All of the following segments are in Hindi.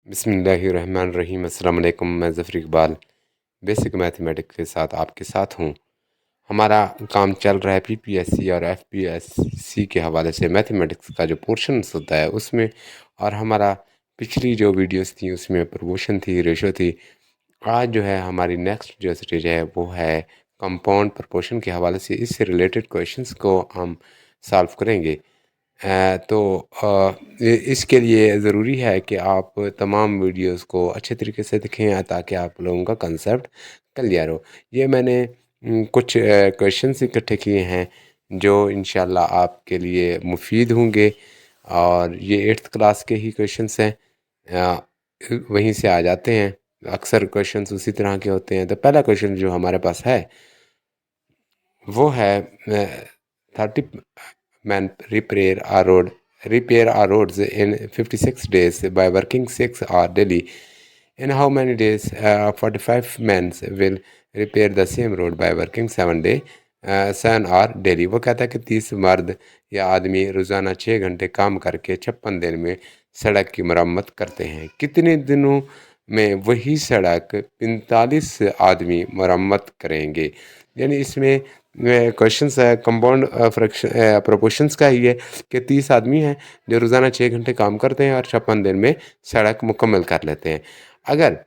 बिस्मिल्लाहिर्रहमानिर्रहीम। अस्सलाम वालेकुम। मैं ज़फ़र इकबाल बेसिक मैथमेटिक्स के साथ आपके साथ हूँ। हमारा काम चल रहा है पीपीएससी और एफपीएससी के हवाले से मैथमेटिक्स का जो पोर्शंस होता है उसमें, और हमारा पिछली जो वीडियोस थी उसमें प्रोपोर्शन थी, रेशो थी। आज जो है हमारी नेक्स्ट जो स्टेज है वो है कंपाउंड प्रोपोर्शन के हवाले से। इससे रिलेटेड क्वेश्चंस को हम सॉल्व करेंगे। तो इसके लिए ज़रूरी है कि आप तमाम वीडियोस को अच्छे तरीके से देखें ताकि आप लोगों का कंसेप्ट क्लियर हो। ये मैंने कुछ क्वेश्चंस इकट्ठे किए हैं जो इंशाल्लाह आपके लिए मुफीद होंगे, और ये 8th क्लास के ही क्वेश्चंस हैं। अ, वहीं से आ जाते हैं। अक्सर क्वेश्चंस उसी तरह के होते हैं। तो पहला क्वेश्चन जो हमारे पास है वो है 30 men repair a roads in 56 days by working 6 hours daily. In how many days 45 men will repair the same road by working 7 hours daily? वो कहता है कि 30 मर्द या आदमी रोज़ाना 6 घंटे काम करके 56 दिन में सड़क की मरम्मत करते हैं। कितने दिनों में वही सड़क 45 आदमी मरम्मत करेंगे? यानी इसमें क्वेश्चंस है कंपाउंड फ्रैक्शन प्रोपोर्शंस का ही है कि 30 आदमी हैं जो रोज़ाना 6 घंटे काम करते हैं और 56 दिन में सड़क मुकम्मल कर लेते हैं। अगर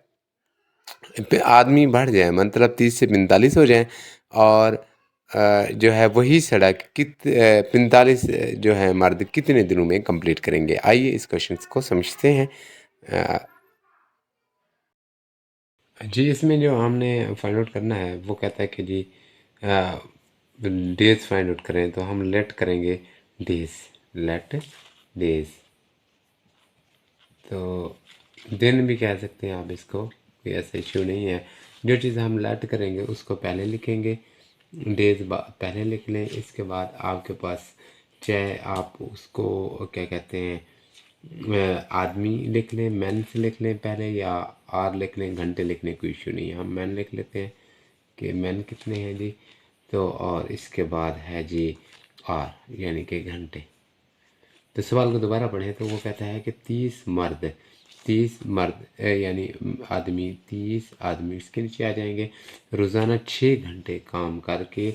आदमी बढ़ जाए, मतलब 30 से 45 हो जाएं, और जो है वही सड़क 45 जो है मर्द कितने दिनों में कंप्लीट करेंगे? आइए इस क्वेश्चन को समझते हैं। जी, इसमें जो हमने फाइंड आउट करना है वो कहता है कि जी डेज फाइंड आउट करें, तो हम लेट करेंगे डेज, लेट डेज। तो दिन भी कह सकते हैं आप इसको, कोई ऐसा इश्यू नहीं है। जो चीज़ हम लेट करेंगे उसको पहले लिखेंगे, डेज पहले लिख लें। इसके बाद आपके पास चाहे आप उसको क्या कहते हैं आदमी लिख लें, मैन से लिख लें पहले, या आर लिख लें, घंटे लिखने कोई इशू नहीं है। हम मैन लिख लेते हैं कि मैन कितने हैं जी। तो और इसके बाद है जी आर यानी कि घंटे। तो सवाल को दोबारा पढ़ें तो वो कहता है कि 30 मर्द यानी आदमी, 30 आदमी इसके नीचे आ जाएंगे, रोज़ाना 6 घंटे काम करके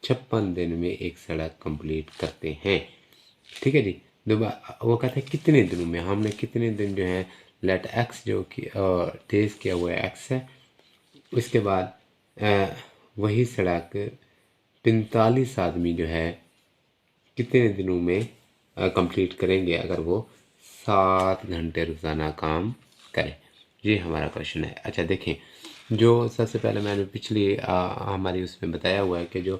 56 दिन में एक सड़क कंप्लीट करते हैं। ठीक है जी। दोबारा वो कहते हैं कितने दिनों में, हमने कितने दिन जो है लेट एक्स जो कि तेज किया हुआ है एक्स है। उसके बाद वही सड़क 45 आदमी जो है कितने दिनों में कंप्लीट करेंगे अगर वो 7 घंटे रोज़ाना काम करें। ये हमारा क्वेश्चन है। अच्छा देखें, जो सबसे पहले मैंने पिछली हमारी उसमें बताया हुआ है कि जो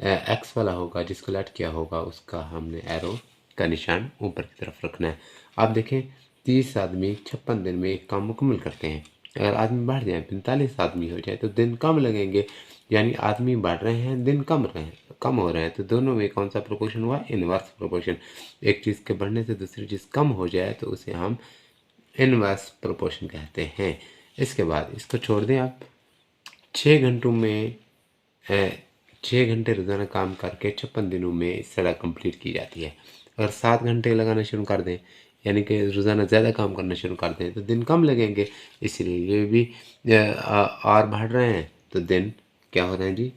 एक्स वाला होगा जिसको लेट किया होगा उसका हमने एरो का निशान ऊपर की तरफ रखना है। आप देखें 30 आदमी 56 दिन में एक काम मुकम्मल करते हैं। अगर आदमी बढ़ जाए, 45 आदमी हो जाए, तो दिन कम लगेंगे। यानी आदमी बढ़ रहे हैं, दिन कम हो रहे हैं। तो दोनों में कौन सा प्रोपोर्शन हुआ? Inverse proportion. एक चीज़ के बढ़ने से दूसरी चीज़ कम हो जाए तो उसे हम इनवर्स प्रोपोर्शन कहते हैं। इसके बाद इसको छोड़ दें आप। 6 घंटों में 6 घंटे रोज़ाना काम करके 56 दिनों में सड़क कंप्लीट की जाती है। अगर 7 घंटे लगाना शुरू कर दें, यानी कि रोज़ाना ज़्यादा काम करना शुरू कर दें, तो दिन कम लगेंगे। इसलिए ये भी और बढ़ रहे हैं तो दिन क्या हो रहे हैं जी?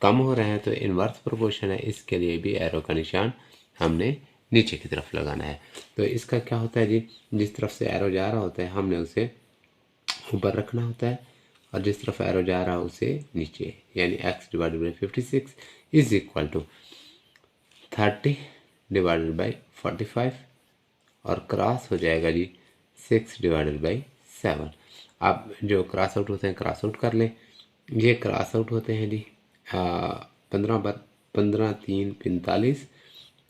कम हो रहे हैं। तो इनवर्स प्रोपोर्शन है, इसके लिए भी एरो का निशान हमने नीचे की तरफ लगाना है। तो इसका क्या होता है जी, जिस तरफ से एरो जा रहा होता है हमने उसे ऊपर रखना होता है, और जिस तरफ एरो जा रहा है उसे नीचे। यानी x divided by 56 is equal to 30 divided by 45, और क्रॉस हो जाएगा जी 6 डिवाइडेड बाई 7। आप जो क्रॉस आउट होते हैं क्रॉस आउट कर लें। ये क्रॉस आउट होते हैं जी 15 3 45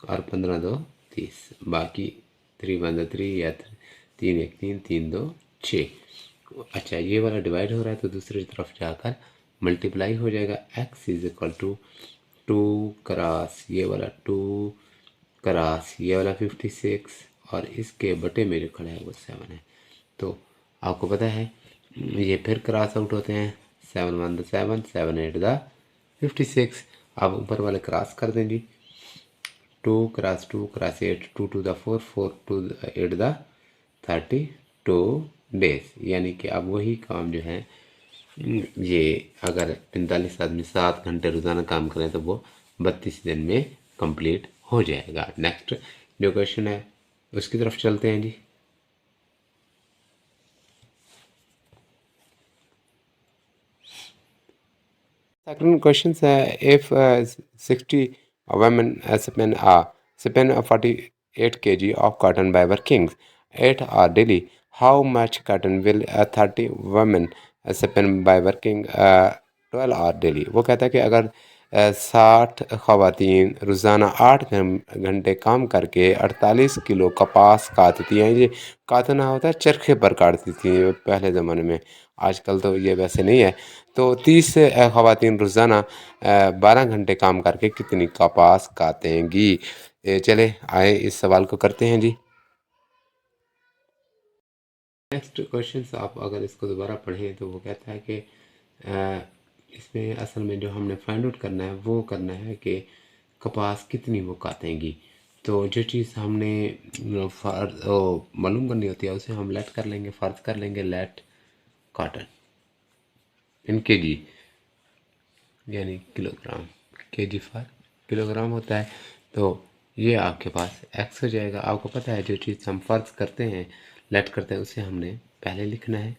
और 15 2 30। बाकी 3 1 3 या 3 1 3 3 2 6। अच्छा, ये वाला डिवाइड हो रहा है तो दूसरी तरफ जाकर मल्टीप्लाई हो जाएगा। x is equal to 2 cross ये वाला 2 क्रॉस ये वाला 56, और इसके बटे में जो खड़ा है वो 7 है। तो आपको पता है ये फिर क्रॉस आउट होते हैं। 7 1 द 7, 7 8 द 56। अब ऊपर वाले क्रॉस कर दें जी। 2 cross 2 cross 8, 2 2 the 4, 4 2 8 the 32, days, यानी कि अब वही काम जो है ये अगर 45 आदमी 7 घंटे रोज़ाना काम करें तो वो 32 दिन में कंप्लीट हो जाएगा। नेक्स्ट जो क्वेश्चन है उसकी तरफ चलते हैं जी। Second question है, if 60 women spend 48 kg of cotton by working 8 hours daily, how much cotton will 30 women spend by working 12 hours daily? वो कहता है कि अगर 60 खवातीन रोज़ाना 8 घंटे काम करके 48 किलो कपास काटती हैं। ये काटना होता है चरखे पर काटती थी पहले ज़माने में, आजकल तो ये वैसे नहीं है। तो 30 खवातीन रोज़ाना 12 घंटे काम करके कितनी कपास काटेंगी? चले आए इस सवाल को करते हैं जी। नेक्स्ट क्वेश्चन आप अगर इसको दोबारा पढ़ें तो वो कहता है कि इसमें असल में जो हमने फाइंड आउट करना है वो करना है कि कपास कितनी वो काटेंगी। तो जो चीज़ हमने मालूम करनी होती है उसे हम लेट कर लेंगे, फ़र्ज कर लेंगे लेट कॉटन इन केजी, यानी किलोग्राम, केजी फॉर किलोग्राम होता है। तो ये आपके पास एक्स हो जाएगा। आपको पता है जो चीज़ हम फ़र्ज करते हैं लेट करते हैं उसे हमने पहले लिखना है।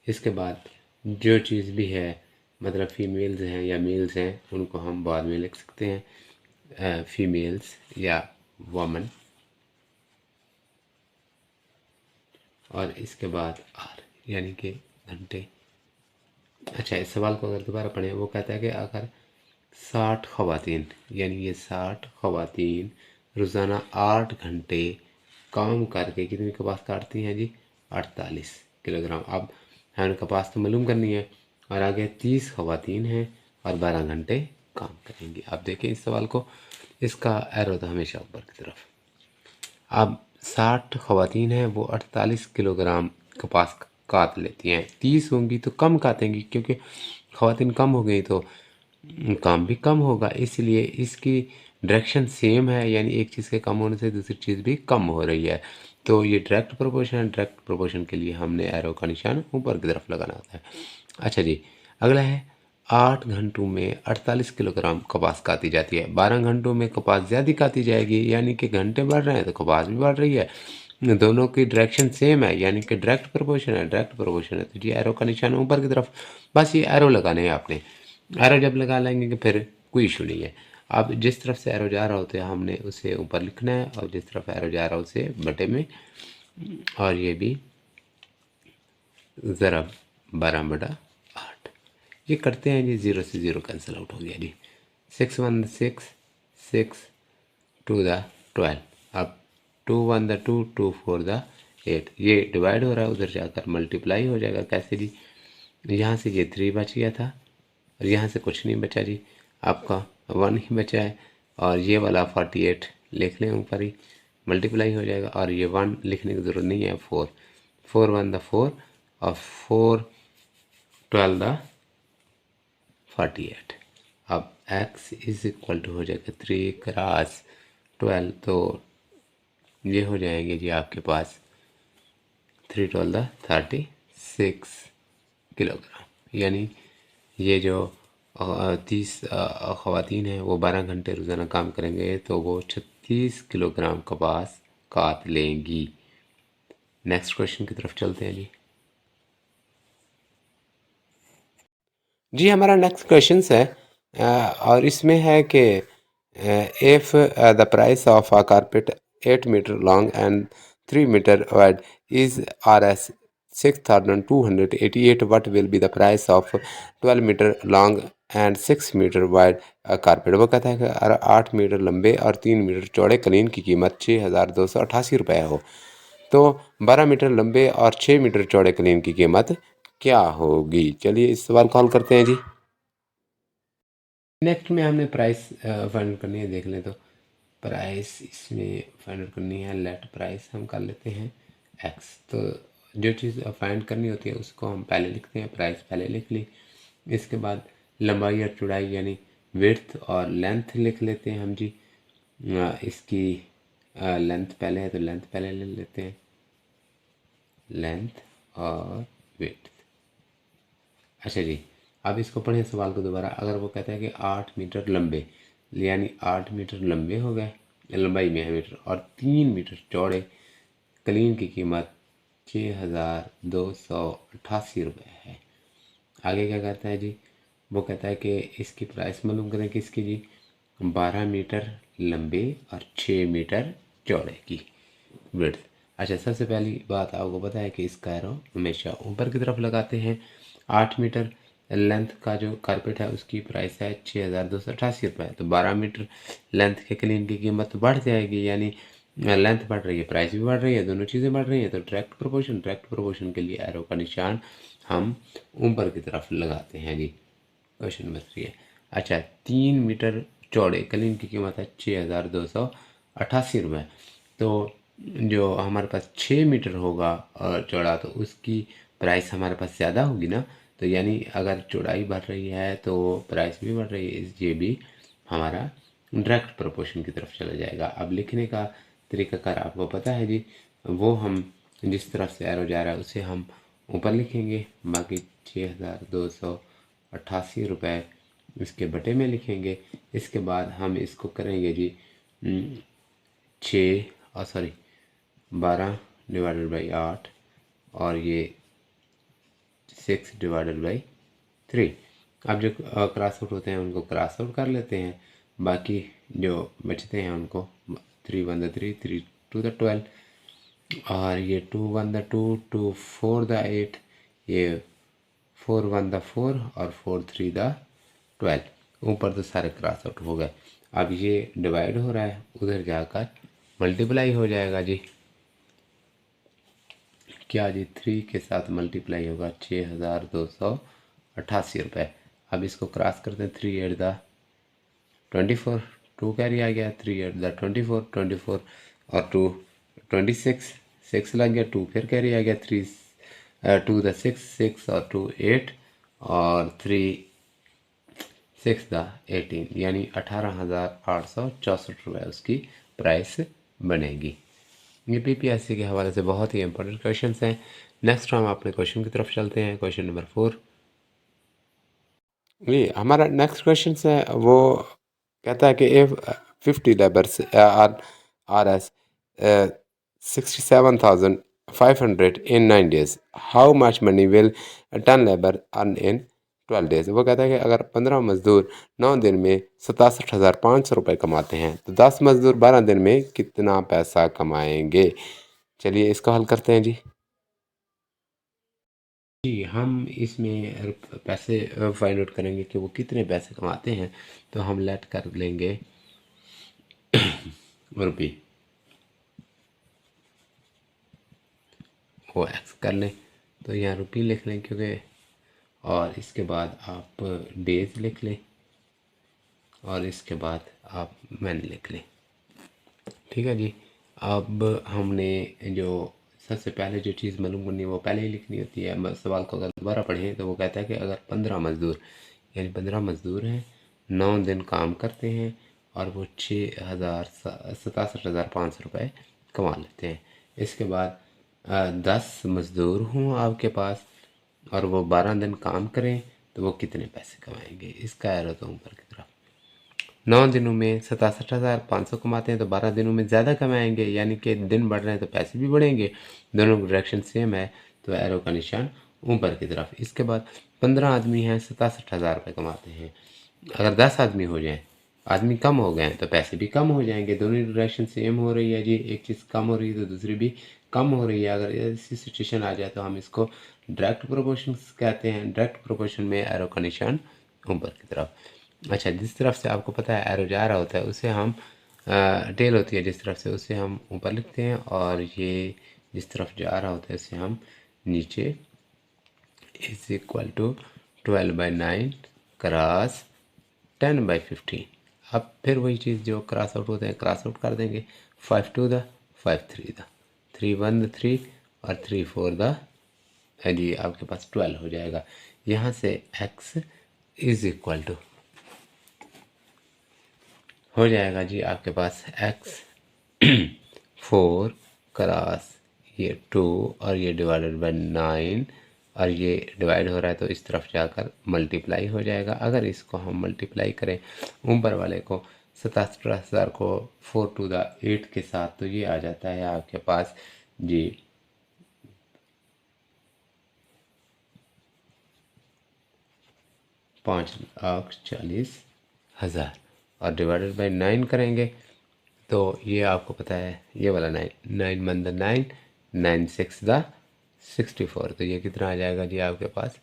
इसके बाद जो चीज़ भी है मतलब फीमेल्स हैं या मेल्स हैं उनको हम बाद में लिख सकते हैं, फीमेल्स या वमन, और इसके बाद आर यानी कि घंटे। अच्छा, इस सवाल को अगर दोबारा पढ़ें वो कहता है कि अगर 60 खवातीन, यानी ये 60 खवातीन रोज़ाना 8 घंटे काम करके कितनी कपास काटती हैं जी? 48 किलोग्राम। अब हमें कपास तो मालूम करनी है और आगे 30 खवातीन हैं और 12 घंटे काम करेंगी। आप देखें इस सवाल को, इसका एरो था हमेशा ऊपर की तरफ। अब 60 खवातीन हैं वो 48 किलोग्राम कपास काट लेती हैं। 30 होंगी तो कम काटेंगी क्योंकि खवातीन कम हो गई तो काम भी कम होगा, इसलिए इसकी डायरेक्शन सेम है, यानी एक चीज़ के कम होने से दूसरी चीज़ भी कम हो रही है। तो ये डायरेक्ट प्रोपोर्शन है। डायरेक्ट प्रोपोर्शन के लिए हमने एरो का निशान ऊपर की तरफ लगाना होता है। अच्छा जी, अगला है 8 घंटों में 48 किलोग्राम कपास काटी जाती है। 12 घंटों में कपास ज़्यादा काटी जाएगी, यानी कि घंटे बढ़ रहे हैं तो कपास भी बढ़ रही है। दोनों की डायरेक्शन सेम है, यानी कि डायरेक्ट प्रोपोर्शन है। डायरेक्ट प्रोपोर्शन है तो जी एरो का निशान ऊपर की तरफ, बस ये एरो लगाने हैं आपने। एरो जब लगा लेंगे कि फिर कोई इशू नहीं है। अब जिस तरफ से एरो जा रहा होता है हमने उसे ऊपर लिखना है और जिस तरफ एरो जा रहा है उसे बटे में, और ये भी ज़रब 12/8। ये करते हैं जी, 0 से 0 कैंसिल आउट हो गया जी। 6 1 6, 6 2 12, अब 2 1 2, 2 4 8। ये डिवाइड हो रहा है, उधर जाकर मल्टीप्लाई हो जाएगा। कैसे जी? यहाँ से ये 3 बच गया था और यहाँ से कुछ नहीं बचा जी, आपका 1 ही बचा है। और ये वाला 48 लिख लें ऊपर ही, मल्टीप्लाई हो जाएगा। और ये 1 लिखने की ज़रूरत नहीं है, 4 4 1 4 और 4 12 48। अब x इज इक्वल टू हो जाएगा 3 क्रॉस 12, तो ये हो जाएंगे जी आपके पास 3 12 36 किलोग्राम। यानी ये जो 30 खवातीन हैं वो 12 घंटे रोज़ाना काम करेंगे तो वो 36 किलोग्राम कपास काट लेंगी। नेक्स्ट क्वेश्चन की तरफ चलते हैं जी। जी हमारा नेक्स्ट क्वेश्चन है और इसमें है कि if the price of a carpet 8 metre long and 3 metre wide is RS 6288, what will be the price of 12 metre long and 6 metre wide carpet. वो कहता है कि अगर 8 मीटर लंबे और 3 मीटर चौड़े कलीन की कीमत 6288 रुपये हो तो 12 मीटर लंबे और 6 मीटर चौड़े कलीन की कीमत क्या होगी? चलिए इस सवाल को हल करते हैं जी। नेक्स्ट में हमने प्राइस फाइंड करनी है, देख लें तो प्राइस इसमें फाइंड करनी है। लेट प्राइस हम कर लेते हैं एक्स। तो जो चीज़ फाइंड करनी होती है उसको हम पहले लिखते हैं, प्राइस पहले लिख ली। इसके बाद लंबाई और चौड़ाई यानी विड्थ और लेंथ लिख लेते हैं हम जी। इसकी लेंथ पहले है तो लेंथ पहले ले लेते हैं, लेंथ और विड्थ। अच्छा जी, अब इसको पढ़ें सवाल को दोबारा। अगर वो कहता है कि 8 मीटर लंबे, यानी 8 मीटर लंबे हो गए, लंबाई में है मीटर, और 3 मीटर चौड़े कलीन की कीमत 6,288 रुपये है। आगे क्या कहता है जी, वो कहता है कि इसकी प्राइस मालूम करें किसकी जी, 12 मीटर लंबे और 6 मीटर चौड़े की विड्थ। अच्छा, सबसे पहली बात आपको पता है कि इसका एरो हमेशा ऊपर की तरफ लगाते हैं। 8 मीटर लेंथ का जो कारपेट है उसकी प्राइस है 6,288 रुपये, तो 12 मीटर लेंथ के क्लीन की कीमत बढ़ जाएगी, यानी लेंथ बढ़ रही है, प्राइस भी बढ़ रही है, दोनों चीज़ें बढ़ रही हैं। तो डायरेक्ट प्रोपोर्शन के लिए एरो का निशान हम ऊपर की तरफ लगाते हैं जी। क्वेश्चन नंबर 3 है। अच्छा, 3 मीटर चौड़े कलीन की कीमत है 6,288 रुपये। तो जो हमारे पास 6 मीटर होगा और चौड़ा, तो उसकी प्राइस हमारे पास ज़्यादा होगी ना। तो यानी अगर चौड़ाई बढ़ रही है तो प्राइस भी बढ़ रही है, ये भी हमारा डायरेक्ट प्रोपोर्शन की तरफ चला जाएगा। अब लिखने का तरीकाकार आपको पता है जी, वो हम जिस तरफ से एरो जा रहा है उसे हम ऊपर लिखेंगे, बाकी 6,288 रुपये इसके बटे में लिखेंगे। इसके बाद हम इसको करेंगे जी 12/8 और ये 6/3। अब जो क्रॉस आउट होते हैं उनको क्रॉस आउट कर लेते हैं, बाकी जो बचते हैं उनको 3 1 3 3 2 12, और ये 2 1 2 2 4 8, ये 4 1 4 और 4 3 12। ऊपर तो सारे क्रॉस आउट हो गए। अब ये डिवाइड हो रहा है, उधर जाकर मल्टीप्लाई हो जाएगा जी। क्या जी, 3 के साथ मल्टीप्लाई होगा 6,288 रुपये। अब इसको क्रॉस करते हैं, 3 8 24, 2 कैरी आ गया, 3 8 24 24 और 2 26, 6 लग गया, 2 फिर कैरी आ गया, 3 2 6 6 और 2 8 और 3 6 18, यानी 18,864 रुपये उसकी प्राइस बनेगी। ये पीपीएससी के हवाले से बहुत ही इंपॉर्टेंट क्वेश्चन हैं। नेक्स्ट हम अपने क्वेश्चन की तरफ चलते हैं। क्वेश्चन नंबर 4, ये हमारा नेक्स्ट क्वेश्चन है। वो कहता है कि if 50 labours R S 67,500 in 9 days, how much money will 10 labour earn in 12 days। वो कहता है कि अगर 15 मजदूर 9 दिन में 67,500 रुपये कमाते हैं तो 10 मजदूर 12 दिन में कितना पैसा कमाएंगे। चलिए इसको हल करते हैं जी। जी, हम इसमें पैसे फाइंड आउट करेंगे कि वो कितने पैसे कमाते हैं। तो हम लेट कर लेंगे रुपये, वो एक्स कर लें, तो यहाँ रुपये लिख लें क्योंकि, और इसके बाद आप डेज लिख लें, और इसके बाद आप मैन लिख लें। ठीक है जी। अब हमने जो सबसे पहले जो चीज़ मालूम करनी है वो पहले ही लिखनी होती है। सवाल को अगर दोबारा पढ़ें तो वो कहता है कि अगर 15 मज़दूर, यानी 15 मज़दूर हैं, 9 दिन काम करते हैं और वो 67,500 रुपये कमा लेते हैं। इसके बाद 10 मज़दूर हों आपके पास और वो 12 दिन काम करें तो वो कितने पैसे कमाएंगे। इसका एरो तो ऊपर की तरफ। 9 दिनों में 67,500 कमाते हैं तो 12 दिनों में ज़्यादा कमाएंगे, यानी कि दिन बढ़ रहे हैं तो पैसे भी बढ़ेंगे, दोनों की डायरेक्शन सेम है, तो एरो का निशान ऊपर की तरफ। इसके बाद 15 आदमी हैं, 67,000 रुपये कमाते हैं। अगर 10 आदमी हो जाएं, आदमी कम हो गए हैं तो पैसे भी कम हो जाएंगे, दोनों की डायरेक्शन सेम हो रही है जी। एक चीज़ कम हो रही है तो दूसरी भी कम हो रही है। अगर ऐसी सिचुएशन आ जाए तो हम इसको डायरेक्ट प्रोपोर्शन कहते हैं। डायरेक्ट प्रोपोर्शन में एरो का निशान ऊपर की तरफ। अच्छा, जिस तरफ से आपको पता है एरो जा रहा होता है उसे हम टेल होती है जिस तरफ से, उसे हम ऊपर लिखते हैं, और ये जिस तरफ जा रहा होता है उसे हम नीचे इज इक्वल टू 12/9 क्रॉस 10/15। अब फिर वही चीज़ जो क्रॉस आउट होते हैं क्रॉस आउट कर देंगे। 5 2 5 3 3 1 3 और 3 4 जी, आपके पास 12 हो जाएगा। यहाँ से x इज इक्वल टू हो जाएगा जी आपके पास x 4 क्रॉस ये 2 और ये डिवाइडेड बाय 9 और ये डिवाइड हो रहा है तो इस तरफ जाकर मल्टीप्लाई हो जाएगा। अगर इसको हम मल्टीप्लाई करें ऊपर वाले को 77,000 को 4 to the 8 के साथ, तो ये आ जाता है आपके पास जी 5,40,000 और डिवाइडेड बाय 9 करेंगे तो ये आपको पता है ये वाला 9 1 द 9 9 6 द 64, तो ये कितना आ जाएगा जी आपके पास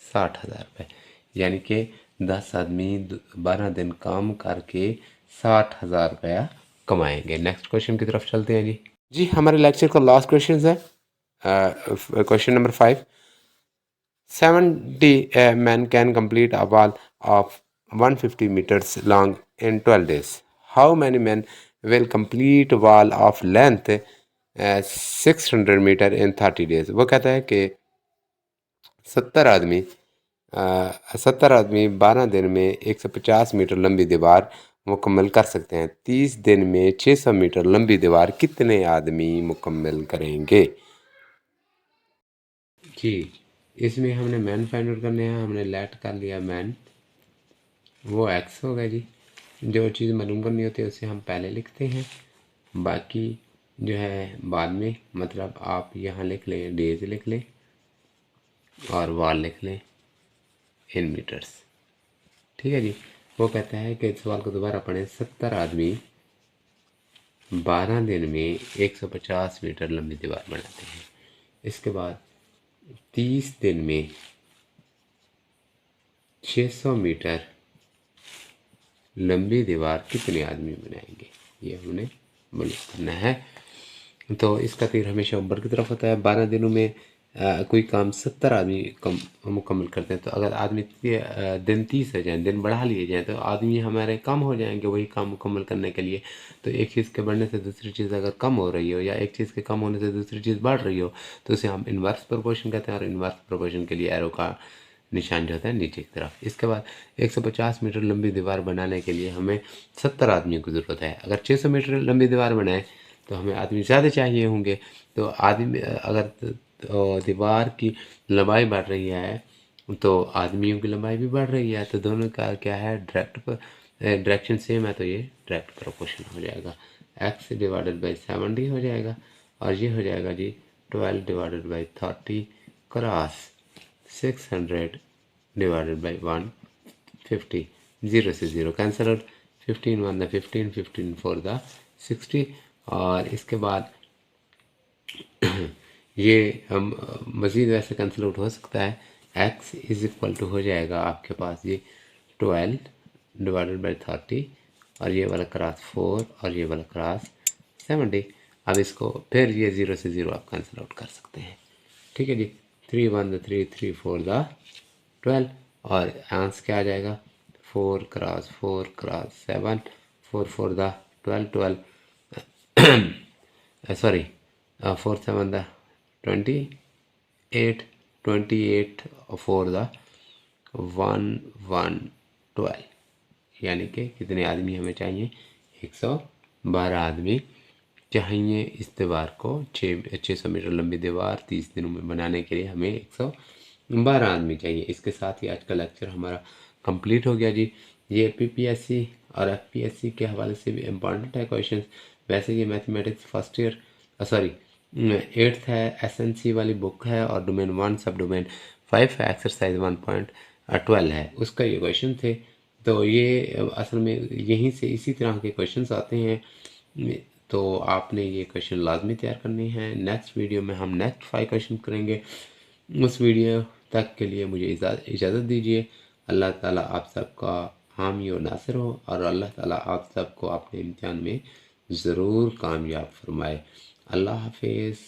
60,000 रुपये। यानी कि 10 आदमी 12 दिन काम करके 60,000 रुपया कमाएंगे। नेक्स्ट क्वेश्चन की तरफ चलते हैं जी हमारे लेक्चर का लास्ट क्वेश्चन है question number 5। 70 men can complete a wall of 150 meters long in 12 days. How many men will complete wall of length 600 meter in 30 days? वो कहता है कि 70 आदमी 12 दिन में 150 मीटर लंबी दीवार मुकम्मल कर सकते हैं। 30 दिन में 600 मीटर लंबी दीवार कितने आदमी मुकम्मल करेंगे जी। इसमें हमने मैन फाइंड आउट करने हैं। हमने लेट कर लिया मैन, वो एक्स होगा जी। जो चीज़ मालूम करनी होती है उसे हम पहले लिखते हैं, बाकी जो है बाद में। मतलब आप यहाँ लिख लें डेज लिख लें और वाल लिख लें इन मीटर्स, ठीक है जी। वो कहता है कि इस सवाल को दोबारा पढ़ें। 70 आदमी 12 दिन में 150 मीटर लंबी दीवार बनाते हैं। इसके बाद 30 दिन में 600 मीटर लंबी दीवार कितने आदमी बनाएंगे, ये हमने मालूम करना है। तो इसका तीर हमेशा ऊपर की तरफ होता है। 12 दिनों में कोई काम 70 आदमी मुकम्मल करते हैं, तो अगर आदमी दिन 30 हो जाए, दिन बढ़ा लिए जाएँ, तो आदमी हमारे कम हो जाएंगे वही काम मुकम्मल करने के लिए। तो एक चीज़ के बढ़ने से दूसरी चीज़ अगर कम हो रही हो या एक चीज़ के कम होने से दूसरी चीज़ बढ़ रही हो तो उसे हम इन्वर्स प्रोपोर्शन कहते हैं। और इन्वर्स प्रोपोर्शन के लिए एरो का निशान जो होता है नीचे की तरफ। इसके बाद 150 मीटर लंबी दीवार बनाने के लिए हमें 70 आदमियों की ज़रूरत है। अगर 600 मीटर लंबी दीवार बनाए तो हमें आदमी ज़्यादा चाहिए होंगे। तो आदमी अगर दीवार की लंबाई बढ़ रही है तो आदमियों की लंबाई भी बढ़ रही है। तो दोनों का क्या है, डायरेक्शन सेम है, तो ये डायरेक्ट प्रोपोर्शन हो जाएगा। x डिवाइडेड बाई 70 हो जाएगा और ये हो जाएगा जी 12 divided by 30 cross 600 divided by 150। 0 से 0 कैंसिल आउट। 15 1 the 15, 15 4 the 60। और इसके बाद ये हम मज़ीद वैसे कैंसिल आउट हो सकता है। x इज़ इक्वल टू हो जाएगा आपके पास ये 12 डिवाइडेड बाई 30 और ये वाला क्रॉस 4 और ये वाला क्रॉस 70। अब इसको फिर ये 0 से 0 आप कैंसिल आउट कर सकते हैं, ठीक है जी। 3 1 द 3, 3 4 द 12 और आंसर क्या आ जाएगा 4 cross 4 cross 7, 4 4 the 12 12 sorry 4 7 the 28 28 4 the 1 1 12। यानी कि कितने आदमी हमें चाहिए 112 आदमी चाहिए इस दीवार को 600 मीटर लंबी दीवार 30 दिनों में बनाने के लिए हमें 112 आदमी चाहिए। इसके साथ ही आज का लेक्चर हमारा कंप्लीट हो गया जी। ये पीपीएससी और एफपीएससी के हवाले से भी इम्पॉर्टेंट है क्वेश्चन। वैसे ये mathematics first year sorry 8th है, एसएनसी वाली बुक है और डोमेन 1 सब डोमेन 5 है, एक्सरसाइज 1.12 है, उसका ये क्वेश्चन थे। तो ये असल में यहीं से इसी तरह के क्वेश्चंस आते हैं, तो आपने ये क्वेश्चन लाजमी तैयार करने हैं। नेक्स्ट वीडियो में हम नेक्स्ट 5 क्वेश्चन करेंगे। उस वीडियो तक के लिए मुझे इजाज़त दीजिए। अल्लाह ताला आप सबका हामी और नासिर हो और अल्लाह ताला आप सबको अपने इम्तिहान में ज़रूर कामयाब फरमाए। अल्लाह हाफिज़।